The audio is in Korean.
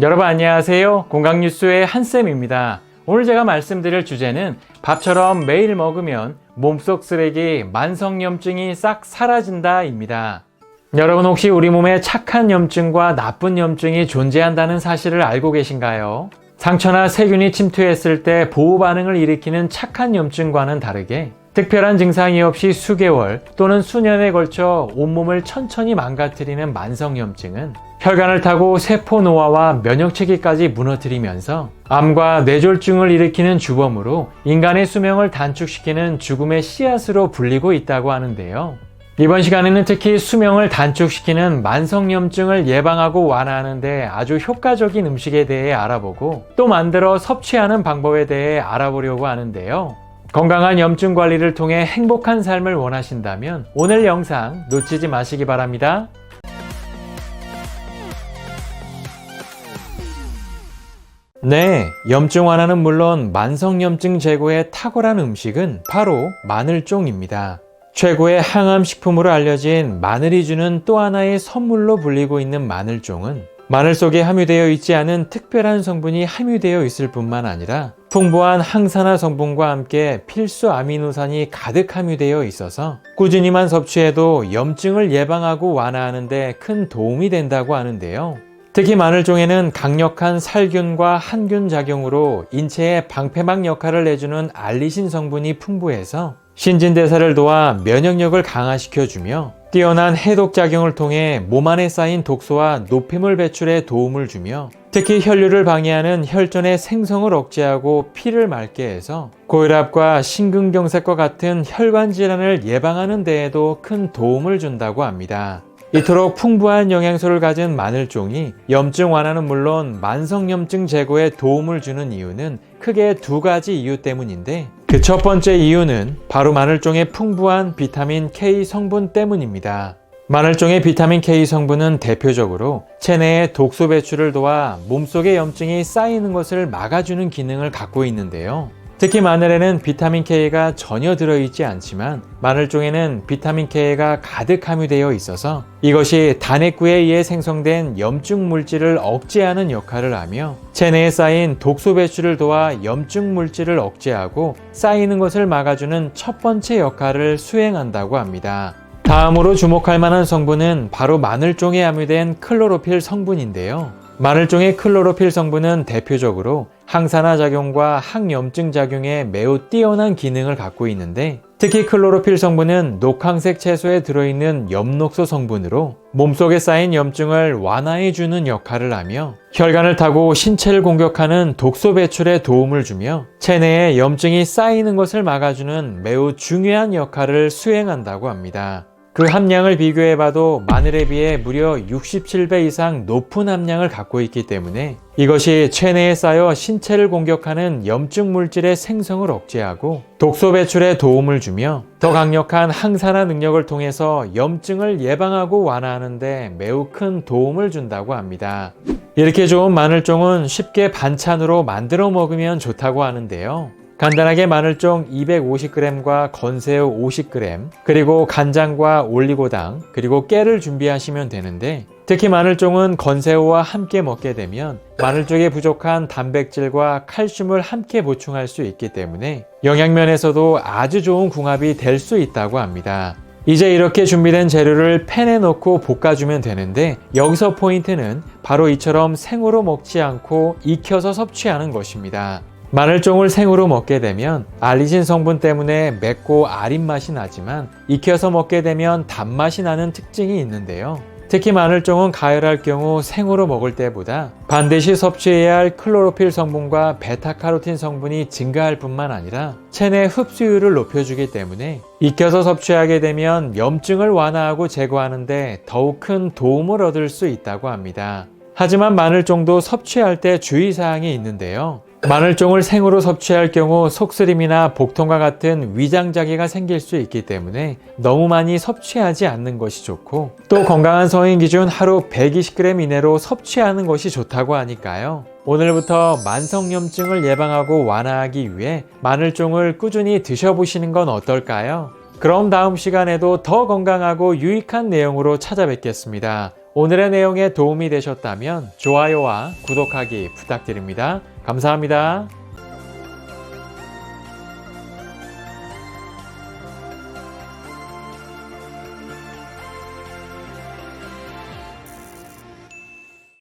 여러분 안녕하세요. 건강뉴스의 한쌤입니다. 오늘 제가 말씀드릴 주제는 밥처럼 매일 먹으면 몸속 쓰레기, 만성염증이 싹 사라진다 입니다. 여러분 혹시 우리 몸에 착한 염증과 나쁜 염증이 존재한다는 사실을 알고 계신가요? 상처나 세균이 침투했을 때 보호 반응을 일으키는 착한 염증과는 다르게 특별한 증상이 없이 수개월 또는 수년에 걸쳐 온몸을 천천히 망가뜨리는 만성염증은 혈관을 타고 세포 노화와 면역체계까지 무너뜨리면서 암과 뇌졸중을 일으키는 주범으로 인간의 수명을 단축시키는 죽음의 씨앗으로 불리고 있다고 하는데요. 이번 시간에는 특히 수명을 단축시키는 만성염증을 예방하고 완화하는 데 아주 효과적인 음식에 대해 알아보고 또 만들어 섭취하는 방법에 대해 알아보려고 하는데요. 건강한 염증 관리를 통해 행복한 삶을 원하신다면 오늘 영상 놓치지 마시기 바랍니다. 네, 염증 완화는 물론 만성염증 제거에 탁월한 음식은 바로 마늘종입니다. 최고의 항암식품으로 알려진 마늘이 주는 또 하나의 선물로 불리고 있는 마늘종은 마늘 속에 함유되어 있지 않은 특별한 성분이 함유되어 있을 뿐만 아니라 풍부한 항산화 성분과 함께 필수 아미노산이 가득 함유되어 있어서 꾸준히만 섭취해도 염증을 예방하고 완화하는 데 큰 도움이 된다고 하는데요. 특히 마늘종에는 강력한 살균과 항균 작용으로 인체의 방패막 역할을 해주는 알리신 성분이 풍부해서 신진대사를 도와 면역력을 강화시켜주며 뛰어난 해독작용을 통해 몸 안에 쌓인 독소와 노폐물 배출에 도움을 주며 특히 혈류를 방해하는 혈전의 생성을 억제하고 피를 맑게 해서 고혈압과 심근경색과 같은 혈관 질환을 예방하는 데에도 큰 도움을 준다고 합니다. 이토록 풍부한 영양소를 가진 마늘종이 염증 완화는 물론 만성염증 제거에 도움을 주는 이유는 크게 두 가지 이유 때문인데 그 첫 번째 이유는 바로 마늘종의 풍부한 비타민 K 성분 때문입니다. 마늘종의 비타민 K 성분은 대표적으로 체내의 독소 배출을 도와 몸속의 염증이 쌓이는 것을 막아주는 기능을 갖고 있는데요. 특히 마늘에는 비타민 K가 전혀 들어있지 않지만 마늘종에는 비타민 K가 가득 함유되어 있어서 이것이 단핵구에 의해 생성된 염증 물질을 억제하는 역할을 하며 체내에 쌓인 독소 배출을 도와 염증 물질을 억제하고 쌓이는 것을 막아주는 첫 번째 역할을 수행한다고 합니다. 다음으로 주목할 만한 성분은 바로 마늘종에 함유된 클로로필 성분인데요. 마늘종의 클로로필 성분은 대표적으로 항산화 작용과 항염증 작용에 매우 뛰어난 기능을 갖고 있는데 특히 클로로필 성분은 녹황색 채소에 들어있는 엽록소 성분으로 몸속에 쌓인 염증을 완화해주는 역할을 하며 혈관을 타고 신체를 공격하는 독소 배출에 도움을 주며 체내에 염증이 쌓이는 것을 막아주는 매우 중요한 역할을 수행한다고 합니다. 그 함량을 비교해봐도 마늘에 비해 무려 67배 이상 높은 함량을 갖고 있기 때문에 이것이 체내에 쌓여 신체를 공격하는 염증 물질의 생성을 억제하고 독소 배출에 도움을 주며 더 강력한 항산화 능력을 통해서 염증을 예방하고 완화하는 데 매우 큰 도움을 준다고 합니다. 이렇게 좋은 마늘종은 쉽게 반찬으로 만들어 먹으면 좋다고 하는데요. 간단하게 마늘종 250g과 건새우 50g, 그리고 간장과 올리고당, 그리고 깨를 준비하시면 되는데 특히 마늘종은 건새우와 함께 먹게 되면 마늘 쪽에 부족한 단백질과 칼슘을 함께 보충할 수 있기 때문에 영양면에서도 아주 좋은 궁합이 될 수 있다고 합니다. 이제 이렇게 준비된 재료를 팬에 넣고 볶아주면 되는데 여기서 포인트는 바로 이처럼 생으로 먹지 않고 익혀서 섭취하는 것입니다. 마늘종을 생으로 먹게 되면 알리신 성분 때문에 맵고 아린 맛이 나지만 익혀서 먹게 되면 단맛이 나는 특징이 있는데요. 특히 마늘종은 가열할 경우 생으로 먹을 때보다 반드시 섭취해야 할 클로로필 성분과 베타카로틴 성분이 증가할 뿐만 아니라 체내 흡수율을 높여주기 때문에 익혀서 섭취하게 되면 염증을 완화하고 제거하는 데 더욱 큰 도움을 얻을 수 있다고 합니다. 하지만 마늘종도 섭취할 때 주의사항이 있는데요. 마늘종을 생으로 섭취할 경우 속쓰림이나 복통과 같은 위장장애가 생길 수 있기 때문에 너무 많이 섭취하지 않는 것이 좋고 또 건강한 성인 기준 하루 120g 이내로 섭취하는 것이 좋다고 하니까요. 오늘부터 만성염증을 예방하고 완화하기 위해 마늘종을 꾸준히 드셔보시는 건 어떨까요? 그럼 다음 시간에도 더 건강하고 유익한 내용으로 찾아뵙겠습니다. 오늘의 내용에 도움이 되셨다면 좋아요와 구독하기 부탁드립니다. 감사합니다.